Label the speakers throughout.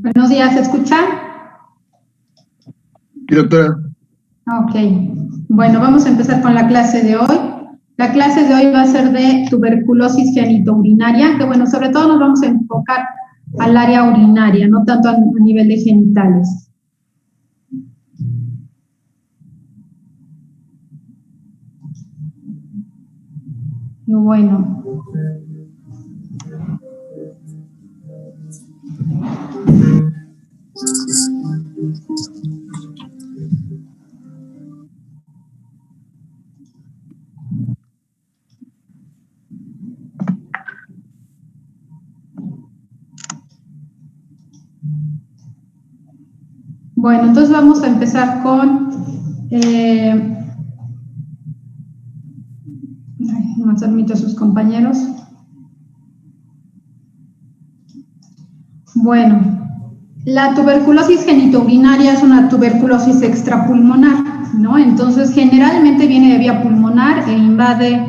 Speaker 1: Buenos días, ¿se escucha?
Speaker 2: Sí, doctora.
Speaker 1: Ok, bueno, vamos a empezar con la clase de hoy. La clase de hoy va a ser de tuberculosis genitourinaria, que bueno, sobre todo nos vamos a enfocar al área urinaria, no tanto a nivel de genitales. Y bueno. Bueno, entonces vamos a empezar con no admito a sus compañeros. Bueno, la tuberculosis genitourinaria es una tuberculosis extrapulmonar, ¿no? Entonces, generalmente viene de vía pulmonar e invade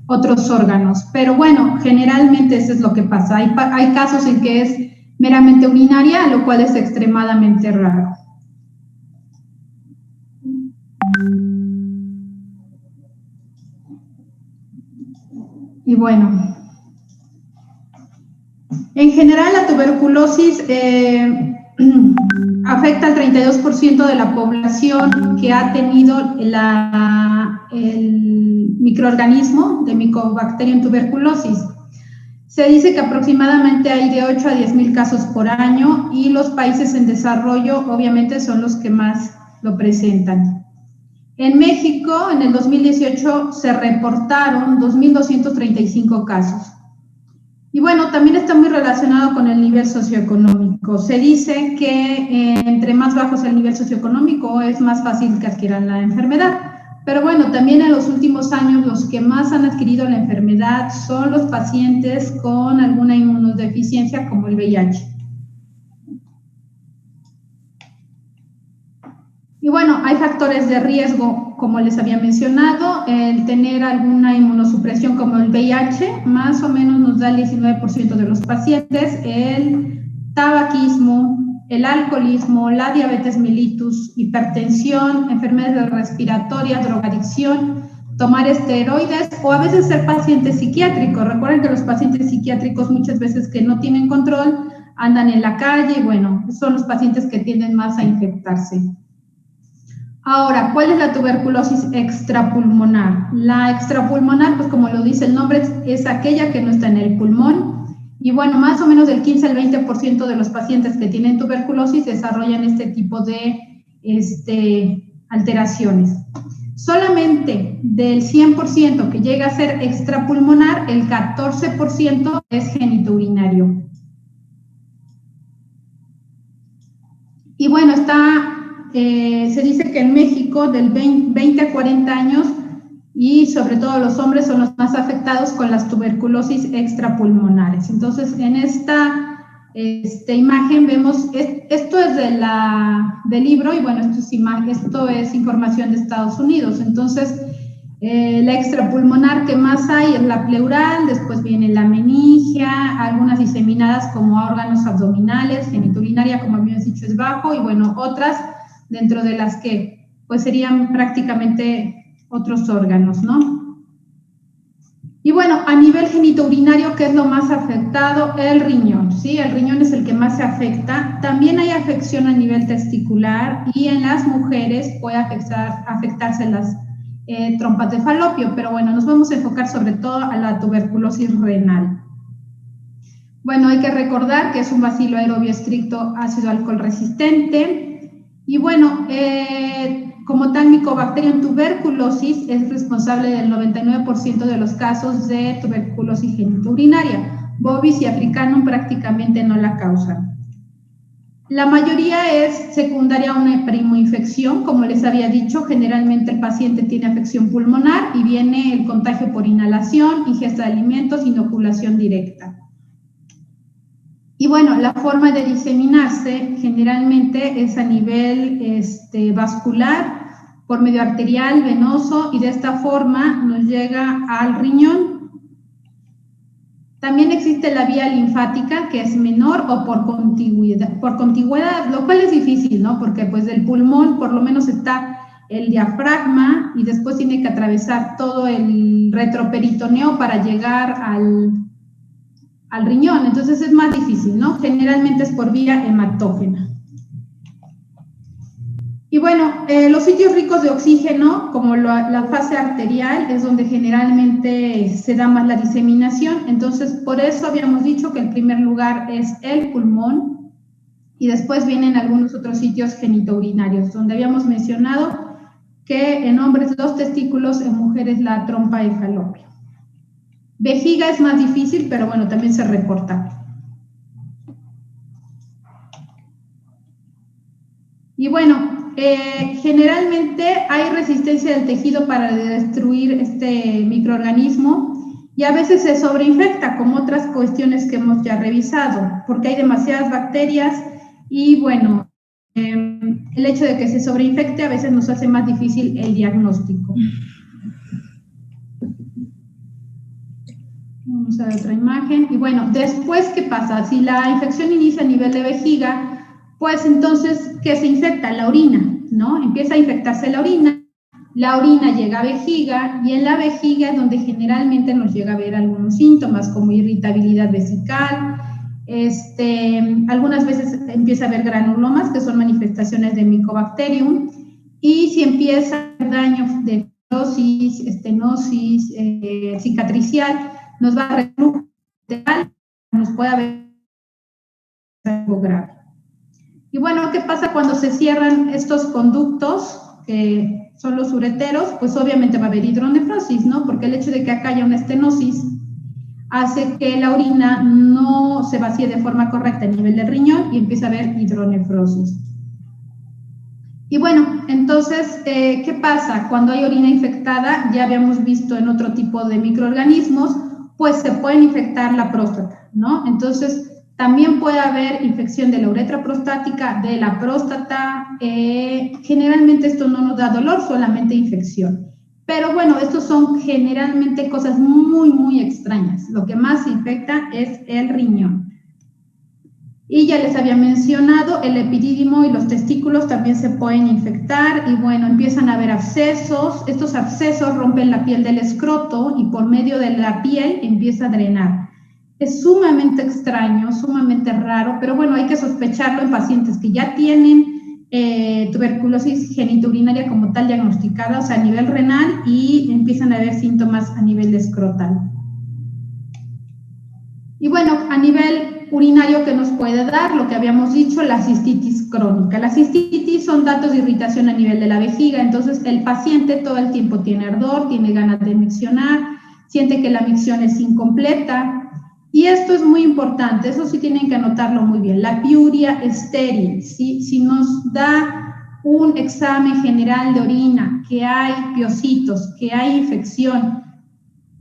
Speaker 1: otros órganos. Pero bueno, generalmente eso es lo que pasa. Hay casos en que es meramente urinaria, lo cual es extremadamente raro. Y bueno, en general la tuberculosis afecta al 32% de la población que ha tenido el microorganismo de Mycobacterium tuberculosis. Se dice que aproximadamente hay de 8 a 10,000 casos por año y los países en desarrollo obviamente son los que más lo presentan. En México, en el 2018, se reportaron 2,235 casos. Y bueno, también está muy relacionado con el nivel socioeconómico. Se dice que entre más bajo es el nivel socioeconómico es más fácil que adquieran la enfermedad. Pero bueno, también en los últimos años los que más han adquirido la enfermedad son los pacientes con alguna inmunodeficiencia como el VIH. Y bueno, hay factores de riesgo, como les había mencionado, el tener alguna inmunosupresión como el VIH, más o menos nos da el 19% de los pacientes, el tabaquismo, el alcoholismo, la diabetes mellitus, hipertensión, enfermedades respiratorias, drogadicción, tomar esteroides o a veces ser paciente psiquiátrico. Recuerden que los pacientes psiquiátricos muchas veces que no tienen control andan en la calle y bueno, son los pacientes que tienden más a infectarse. Ahora, ¿cuál es la tuberculosis extrapulmonar? La extrapulmonar, pues como lo dice el nombre, es aquella que no está en el pulmón. Y bueno, más o menos del 15 al 20% de los pacientes que tienen tuberculosis desarrollan este tipo de alteraciones. Solamente del 100% que llega a ser extrapulmonar, el 14% es genitourinario. Y bueno, se dice que en México del 20 a 40 años y sobre todo los hombres son los más afectados con las tuberculosis extrapulmonares. Entonces, en esta imagen vemos, esto es del libro y bueno, esto es información de Estados Unidos. Entonces, la extrapulmonar que más hay es la pleural, después viene la meningia, algunas diseminadas como órganos abdominales, genitourinaria, como habíamos dicho, es bajo, y bueno, otras dentro de las que pues serían prácticamente otros órganos, ¿no? Y bueno, a nivel genitourinario, ¿qué es lo más afectado? El riñón, ¿sí? El riñón es el que más se afecta. También hay afección a nivel testicular y en las mujeres puede afectarse las trompas de falopio, pero bueno, nos vamos a enfocar sobre todo a la tuberculosis renal. Bueno, hay que recordar que es un bacilo aerobio estricto ácido alcohol resistente. Y bueno, como tal, Mycobacterium tuberculosis es responsable del 99% de los casos de tuberculosis genitourinaria. Bovis y Africanum prácticamente no la causan. La mayoría es secundaria a una primoinfección, como les había dicho, generalmente el paciente tiene afección pulmonar y viene el contagio por inhalación, ingesta de alimentos, inoculación directa. Y bueno, la forma de diseminarse generalmente es a nivel vascular, por medio arterial, venoso, y de esta forma nos llega al riñón. También existe la vía linfática, que es menor o por contigüedad, lo cual es difícil, ¿no? Porque pues del pulmón por lo menos está el diafragma y después tiene que atravesar todo el retroperitoneo para llegar al riñón, entonces es más difícil, ¿no? Generalmente es por vía hematógena. Y bueno, los sitios ricos de oxígeno, como la fase arterial, es donde generalmente se da más la diseminación. Entonces, por eso habíamos dicho que el primer lugar es el pulmón y después vienen algunos otros sitios genitourinarios, donde habíamos mencionado que en hombres los testículos, en mujeres la trompa de falopio. Vejiga es más difícil, pero bueno, también se reporta. Y bueno, generalmente hay resistencia del tejido para destruir este microorganismo y a veces se sobreinfecta, como otras cuestiones que hemos ya revisado, porque hay demasiadas bacterias y bueno, el hecho de que se sobreinfecte a veces nos hace más difícil el diagnóstico. Vamos a ver otra imagen. Y bueno, después, ¿qué pasa? Si la infección inicia a nivel de vejiga, pues entonces, ¿qué se infecta? La orina, ¿no? Empieza a infectarse la orina llega a vejiga y en la vejiga es donde generalmente nos llega a ver algunos síntomas como irritabilidad vesical, algunas veces empieza a haber granulomas, que son manifestaciones de Mycobacterium, y si empieza a haber daño de fibrosis, estenosis, cicatricial, nos va a reflujo, nos puede haber algo grave. Y bueno, ¿qué pasa cuando se cierran estos conductos, que son los ureteros? Pues obviamente va a haber hidronefrosis, ¿no? Porque el hecho de que acá haya una estenosis hace que la orina no se vacíe de forma correcta a nivel del riñón y empieza a haber hidronefrosis. Y bueno, entonces, ¿qué pasa? Cuando hay orina infectada, ya habíamos visto en otro tipo de microorganismos, pues se pueden infectar la próstata, ¿no? Entonces, también puede haber infección de la uretra prostática, de la próstata. Generalmente esto no nos da dolor, solamente infección. Pero bueno, estos son generalmente cosas muy, muy extrañas. Lo que más infecta es el riñón. Y ya les había mencionado, el epidídimo y los testículos también se pueden infectar y bueno, empiezan a haber abscesos. Estos abscesos rompen la piel del escroto y por medio de la piel empieza a drenar. Es sumamente extraño, sumamente raro, pero bueno, hay que sospecharlo en pacientes que ya tienen tuberculosis genitourinaria como tal diagnosticada, o sea, a nivel renal, y empiezan a haber síntomas a nivel escrotal. Y bueno, a nivel urinario, ¿qué nos puede dar? Lo que habíamos dicho, la cistitis crónica. La cistitis son datos de irritación a nivel de la vejiga, entonces el paciente todo el tiempo tiene ardor, tiene ganas de miccionar, siente que la micción es incompleta. Y esto es muy importante, eso sí tienen que anotarlo muy bien. La piuria estéril, ¿sí? Si nos da un examen general de orina, que hay piocitos, que hay infección,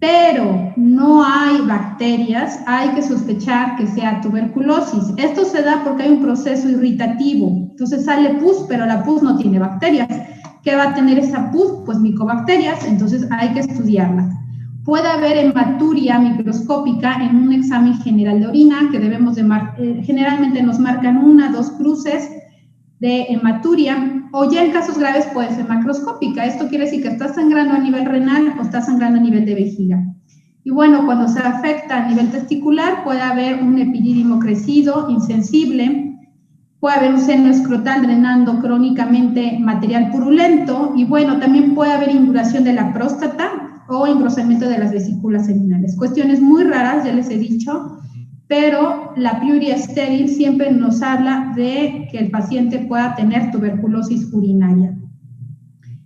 Speaker 1: pero no hay bacterias, hay que sospechar que sea tuberculosis. Esto se da porque hay un proceso irritativo. Entonces sale pus, pero la pus no tiene bacterias. ¿Qué va a tener esa pus? Pues micobacterias, entonces hay que estudiarlas. Puede haber hematuria microscópica en un examen general de orina, que debemos de generalmente nos marcan 1 o 2 cruces de hematuria, o ya en casos graves puede ser macroscópica. Esto quiere decir que está sangrando a nivel renal o está sangrando a nivel de vejiga. Y bueno, cuando se afecta a nivel testicular puede haber un epidídimo crecido, insensible, puede haber un seno escrotal drenando crónicamente material purulento, y bueno, también puede haber induración de la próstata o engrosamiento de las vesículas seminales. Cuestiones muy raras, ya les he dicho, pero la piuria estéril siempre nos habla de que el paciente pueda tener tuberculosis urinaria.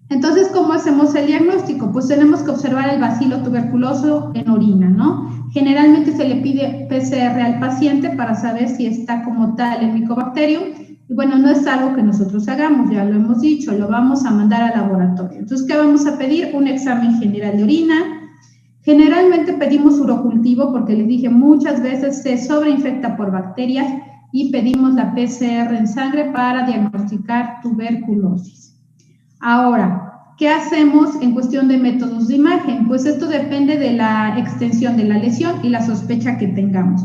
Speaker 1: Entonces, ¿cómo hacemos el diagnóstico? Pues tenemos que observar el bacilo tuberculoso en orina, ¿no? Generalmente se le pide PCR al paciente para saber si está como tal el Mycobacterium. Y bueno, no es algo que nosotros hagamos, ya lo hemos dicho, lo vamos a mandar al laboratorio. Entonces, ¿qué vamos a pedir? Un examen general de orina. Generalmente pedimos urocultivo porque les dije muchas veces se sobreinfecta por bacterias, y pedimos la PCR en sangre para diagnosticar tuberculosis. Ahora, ¿qué hacemos en cuestión de métodos de imagen? Pues esto depende de la extensión de la lesión y la sospecha que tengamos.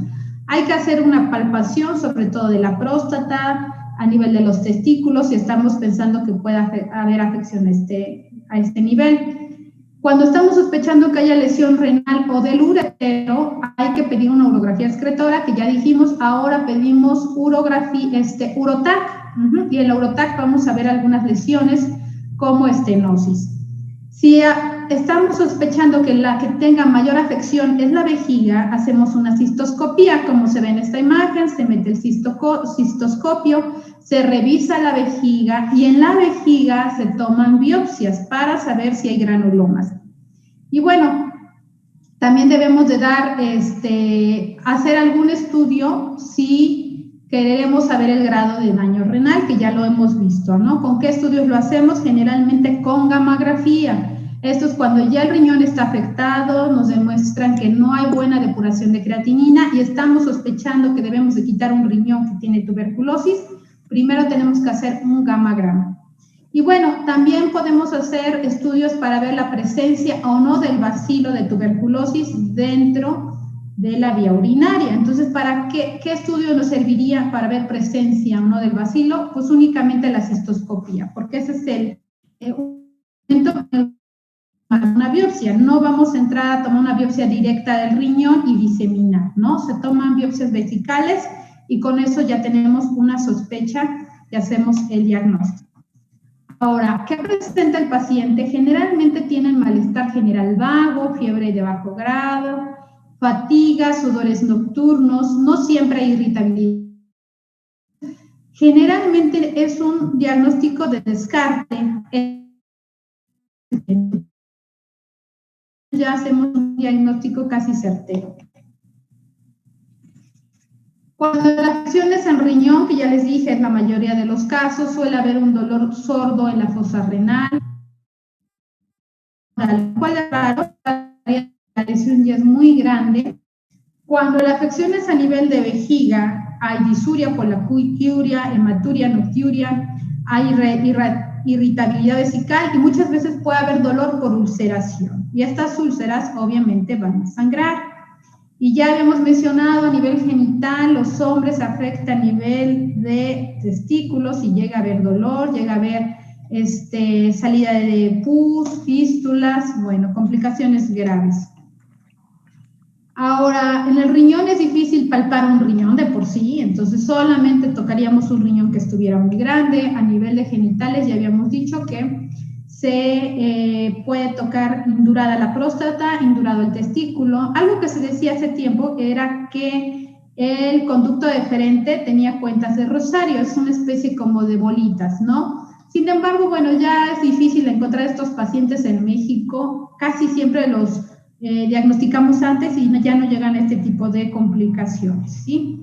Speaker 1: Hay que hacer una palpación, sobre todo de la próstata, a nivel de los testículos, si estamos pensando que pueda haber afección a este nivel. Cuando estamos sospechando que haya lesión renal o del uretero, hay que pedir una urografía excretora, que ya dijimos. Ahora pedimos urotac, y en la urotac vamos a ver algunas lesiones como estenosis. Si estamos sospechando que la que tenga mayor afección es la vejiga, hacemos una cistoscopía, como se ve en esta imagen. Se mete el cistoscopio, se revisa la vejiga y en la vejiga se toman biopsias para saber si hay granulomas. Y bueno, también debemos de hacer algún estudio si queremos saber el grado de daño renal, que ya lo hemos visto, ¿no? ¿Con qué estudios lo hacemos? Generalmente con gamografía. Esto es cuando ya el riñón está afectado, nos demuestran que no hay buena depuración de creatinina y estamos sospechando que debemos de quitar un riñón que tiene tuberculosis. Primero tenemos que hacer un gammagrama. Y bueno, también podemos hacer estudios para ver la presencia o no del bacilo de tuberculosis dentro de la vía urinaria. Entonces, ¿para qué estudio nos serviría para ver presencia o no del bacilo? Pues únicamente la cistoscopía, porque ese es el momento una biopsia. No vamos a entrar a tomar una biopsia directa del riñón y diseminar, ¿no? Se toman biopsias vesicales y con eso ya tenemos una sospecha y hacemos el diagnóstico. Ahora, ¿qué presenta el paciente? Generalmente tienen malestar general vago, fiebre de bajo grado, fatiga, sudores nocturnos, no siempre hay irritabilidad. Generalmente es un diagnóstico de descarte. Ya hacemos un diagnóstico casi certero. Cuando la afección es en riñón, que ya les dije, en la mayoría de los casos, suele haber un dolor sordo en la fosa renal. ¿Cuál es raro? La lesión ya es muy grande. Cuando la afección es a nivel de vejiga, hay disuria, polacuria, hematuria, nocturia, hay irritabilidad vesical y muchas veces puede haber dolor por ulceración. Y estas úlceras obviamente van a sangrar. Y ya habíamos mencionado a nivel genital, los hombres afecta a nivel de testículos y llega a haber dolor, llega a haber salida de pus, fístulas, bueno, complicaciones graves. Ahora, en el riñón es difícil palpar un riñón de por sí, entonces solamente tocaríamos un riñón que estuviera muy grande. A nivel de genitales ya habíamos dicho que se puede tocar indurada la próstata, indurado el testículo. Algo que se decía hace tiempo era que el conducto deferente tenía cuentas de rosario, es una especie como de bolitas, ¿no? Sin embargo, bueno, ya es difícil encontrar estos pacientes en México, casi siempre los diagnosticamos antes y ya no llegan a este tipo de complicaciones, ¿sí?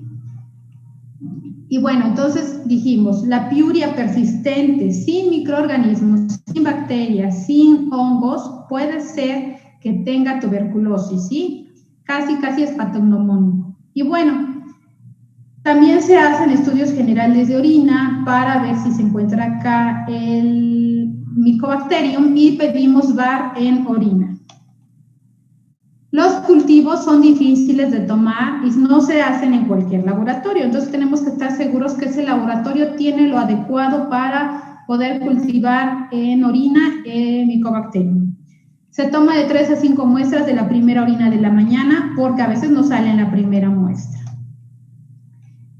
Speaker 1: Y bueno, entonces dijimos, la piuria persistente, sin microorganismos, sin bacterias, sin hongos, puede ser que tenga tuberculosis, ¿sí? Casi es patognomónico. Y bueno, también se hacen estudios generales de orina para ver si se encuentra acá el Mycobacterium y pedimos VAR en orina. Los cultivos son difíciles de tomar y no se hacen en cualquier laboratorio, entonces tenemos que estar seguros que ese laboratorio tiene lo adecuado para poder cultivar en orina Mycobacterium. Se toma de 3 a 5 muestras de la primera orina de la mañana porque a veces no sale en la primera muestra.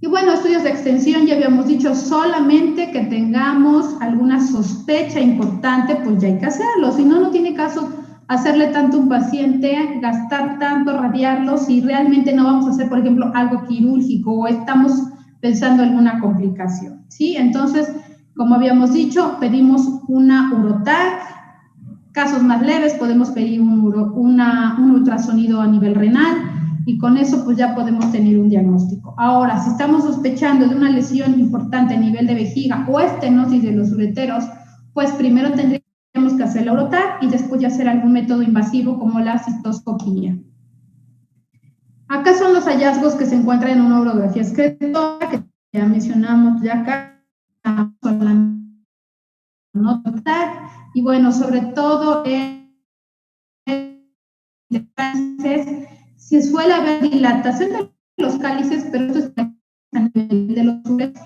Speaker 1: Y bueno, estudios de extensión, ya habíamos dicho, solamente que tengamos alguna sospecha importante, pues ya hay que hacerlo, si no, no tiene caso hacerle tanto a un paciente, gastar tanto, radiarlo, si realmente no vamos a hacer, por ejemplo, algo quirúrgico o estamos pensando en alguna complicación, ¿sí? Entonces, como habíamos dicho, pedimos una urotac, casos más leves podemos pedir un ultrasonido a nivel renal y con eso pues ya podemos tener un diagnóstico. Ahora, si estamos sospechando de una lesión importante a nivel de vejiga o estenosis de los ureteros, pues primero tendríamos que hacer la urotac y después ya hacer algún método invasivo como la cistoscopía. Acá son los hallazgos que se encuentran en una urografía excretora, que ya mencionamos ya acá, son la urotac, y bueno, sobre todo si suele haber dilatación de los cálices, pero esto es a nivel de los uretres.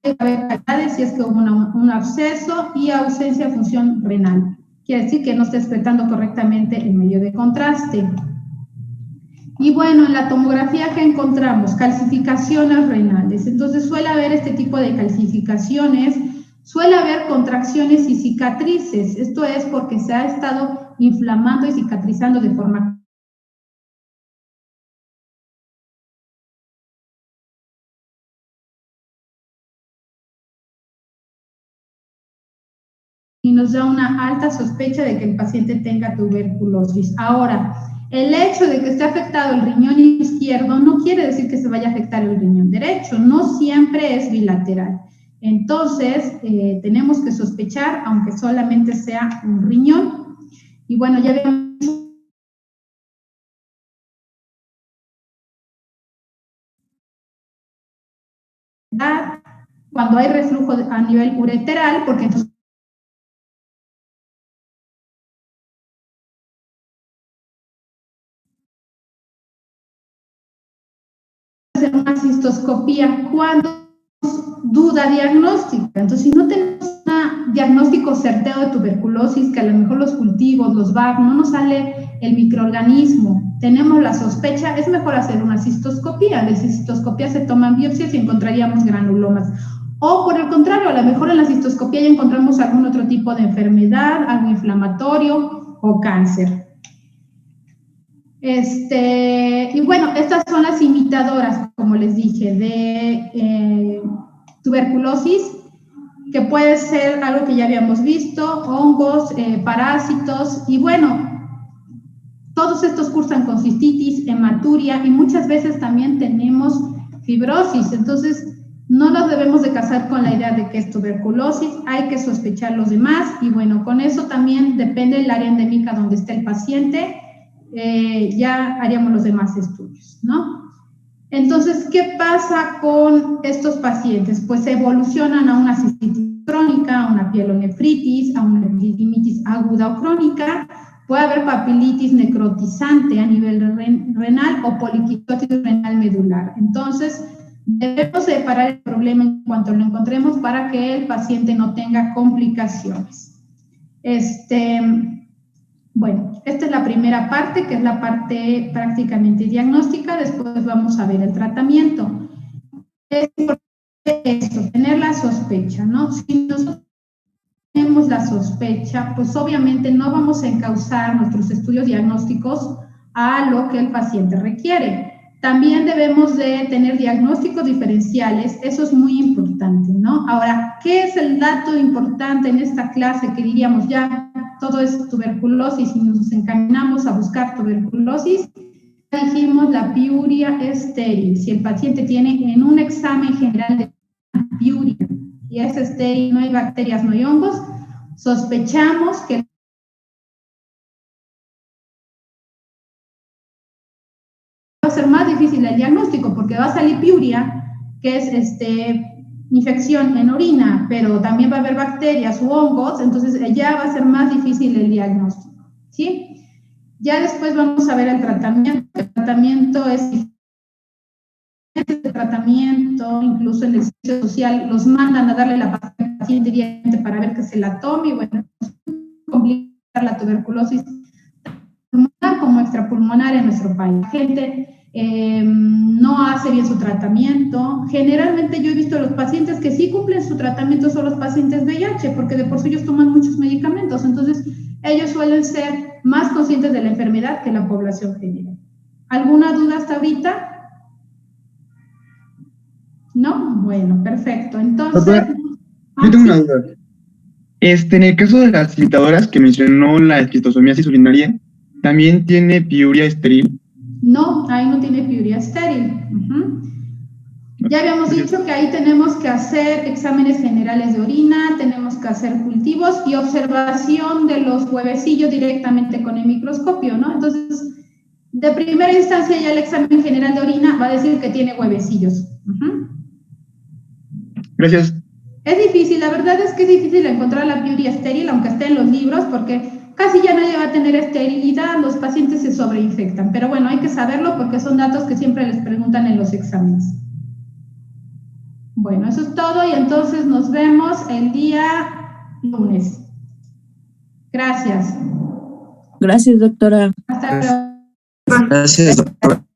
Speaker 1: Puede haber cavidades si es que hubo un absceso y ausencia de función renal. Quiere decir que no está excretando correctamente el medio de contraste. Y bueno, en la tomografía que encontramos, calcificaciones renales. Entonces suele haber este tipo de calcificaciones, suele haber contracciones y cicatrices. Esto es porque se ha estado inflamando y cicatrizando de forma y nos da una alta sospecha de que el paciente tenga tuberculosis. Ahora, el hecho de que esté afectado el riñón izquierdo no quiere decir que se vaya a afectar el riñón derecho, no siempre es bilateral. Entonces, tenemos que sospechar, aunque solamente sea un riñón. Y bueno, ya vemos cuando hay reflujo a nivel ureteral, porque entonces hacer una cistoscopía cuando duda diagnóstica. Entonces, si no tenemos un diagnóstico certero de tuberculosis, que a lo mejor los cultivos, los VAC, no nos sale el microorganismo, tenemos la sospecha, es mejor hacer una cistoscopía. De cistoscopía se toman biopsias y encontraríamos granulomas. O por el contrario, a lo mejor en la cistoscopía ya encontramos algún otro tipo de enfermedad, algo inflamatorio o cáncer. Y bueno, estas son las imitadoras, como les dije, de tuberculosis, que puede ser algo que ya habíamos visto, hongos, parásitos, y bueno, todos estos cursan con cistitis, hematuria, y muchas veces también tenemos fibrosis. Entonces, no nos debemos de casar con la idea de que es tuberculosis, hay que sospechar los demás, y bueno, con eso también depende del área endémica donde esté el paciente. Ya haríamos los demás estudios, ¿no? Entonces, ¿qué pasa con estos pacientes? Pues evolucionan a una cistitis crónica, a una pielonefritis, a una epididimitis aguda o crónica, puede haber papilitis necrotizante a nivel renal o poliquitosis renal medular. Entonces, debemos separar el problema en cuanto lo encontremos para que el paciente no tenga complicaciones. Bueno, esta es la primera parte, que es la parte prácticamente diagnóstica. Después vamos a ver el tratamiento. Es importante esto, tener la sospecha, ¿no? Si nosotros tenemos la sospecha, pues obviamente no vamos a encauzar nuestros estudios diagnósticos a lo que el paciente requiere. También debemos de tener diagnósticos diferenciales, eso es muy importante, ¿no? Ahora, ¿qué es el dato importante en esta clase que diríamos ya todo es tuberculosis y nos encaminamos a buscar tuberculosis? Dijimos la piuria estéril. Si el paciente tiene en un examen general de piuria y es estéril, no hay bacterias, no hay hongos, sospechamos que va a ser más difícil el diagnóstico porque va a salir piuria, que es infección en orina, pero también va a haber bacterias u hongos, entonces ya va a ser más difícil el diagnóstico, ¿sí? Ya después vamos a ver el tratamiento. El tratamiento es incluso en el servicio social los mandan a darle la pastilla al paciente diariamente para ver que se la tome y bueno, complicar la tuberculosis pulmonar como extrapulmonar en nuestro país. La gente no hace bien su tratamiento. Generalmente yo he visto a los pacientes que sí cumplen su tratamiento son los pacientes VIH, porque de por sí ellos toman muchos medicamentos, entonces ellos suelen ser más conscientes de la enfermedad que la población general. ¿Alguna duda hasta ahorita? ¿No? Bueno, perfecto. Entonces...
Speaker 2: Doctora, yo tengo una duda. En el caso de las imitadoras que mencionó, la esquistosomiasis urinaria, ¿también tiene piuria estéril?
Speaker 1: No, ahí no tiene piuria estéril. Ya habíamos dicho que ahí tenemos que hacer exámenes generales de orina, tenemos que hacer cultivos y observación de los huevecillos directamente con el microscopio, ¿no? Entonces, de primera instancia ya el examen general de orina va a decir que tiene huevecillos.
Speaker 2: Gracias.
Speaker 1: Es difícil, la verdad es que es difícil encontrar la piuria estéril, aunque esté en los libros, porque casi ya nadie va a tener esterilidad, los pacientes se sobreinfectan. Pero bueno, hay que saberlo porque son datos que siempre les preguntan en los exámenes. Bueno, eso es todo y entonces nos vemos el día lunes. Gracias.
Speaker 3: Gracias, doctora.
Speaker 1: Hasta luego.
Speaker 4: Gracias, doctora.